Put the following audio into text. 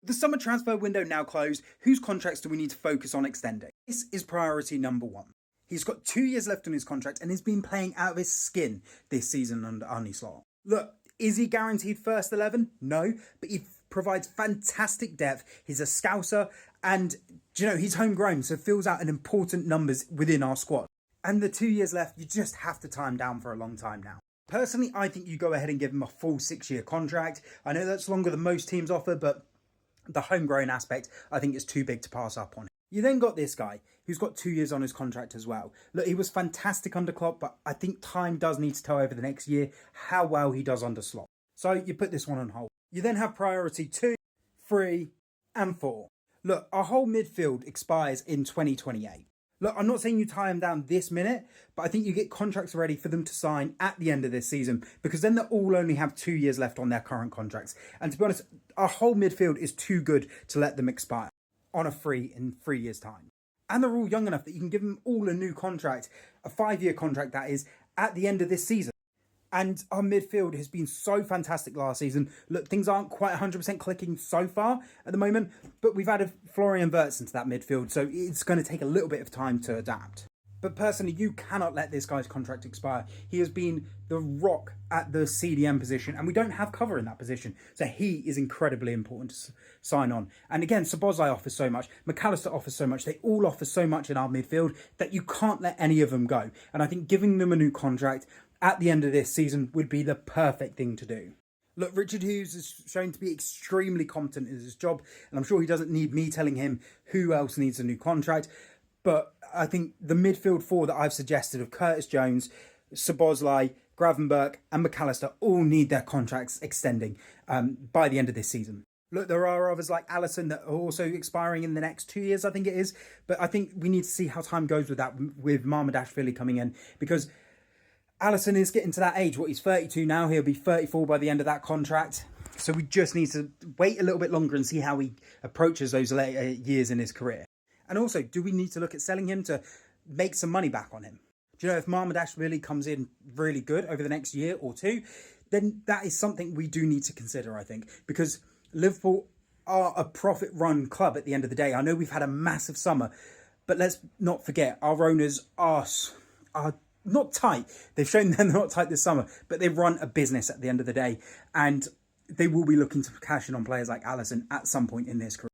The summer transfer window now closed. Whose contracts do we need to focus on extending? This is priority number one. He's got 2 years left on his contract and has been playing out of his skin this season under Arne Slot. Look, is he guaranteed first 11? No, but he provides fantastic depth. He's a scouser and, he's homegrown, so fills out an important numbers within our squad. And the 2 years left, you just have to tie him down for a long time now. Personally, I think you go ahead and give him a full 6-year contract. I know that's longer than most teams offer, but the homegrown aspect, I think, is too big to pass up on. You then got this guy, who's got 2 years on his contract as well. Look, he was fantastic under Klopp, but I think time does need to tell over the next year how well he does under Slot. So you put this one on hold. You then have priority 2, 3, and 4. Look, our whole midfield expires in 2028. Look, I'm not saying you tie them down this minute, but I think you get contracts ready for them to sign at the end of this season, because then they'll all only have 2 years left on their current contracts. And to be honest, our whole midfield is too good to let them expire on a free in 3 years' time. And they're all young enough that you can give them all a new contract, a 5-year contract that is, at the end of this season. And our midfield has been so fantastic last season. Look, things aren't quite 100% clicking so far at the moment, but we've added Florian Wirtz into that midfield, so it's going to take a little bit of time to adapt. But personally, you cannot let this guy's contract expire. He has been the rock at the CDM position, and we don't have cover in that position. So he is incredibly important to sign on. And again, Szoboszlai offers so much. McAllister offers so much. They all offer so much in our midfield that you can't let any of them go. And I think giving them a new contract at the end of this season would be the perfect thing to do. Look, Richard Hughes is shown to be extremely competent in his job, and I'm sure he doesn't need me telling him who else needs a new contract. But I think the midfield 4 that I've suggested of Curtis Jones, Szoboszlai, Gravenberch and McAllister all need their contracts extending by the end of this season. Look, there are others like Alisson that are also expiring in the next 2 years, I think it is. But I think we need to see how time goes with that, with Marmadashvili coming in, because Alisson is getting to that age. He's 32 now. He'll be 34 by the end of that contract. So we just need to wait a little bit longer and see how he approaches those later years in his career. And also, do we need to look at selling him to make some money back on him? Do you know, if Marmadashvili comes in really good over the next year or two, then that is something we do need to consider, I think. Because Liverpool are a profit-run club at the end of the day. I know we've had a massive summer, but let's not forget, our owners are not tight. They've shown they're not tight this summer, but they run a business at the end of the day, and they will be looking to cash in on players like Alisson at some point in this career.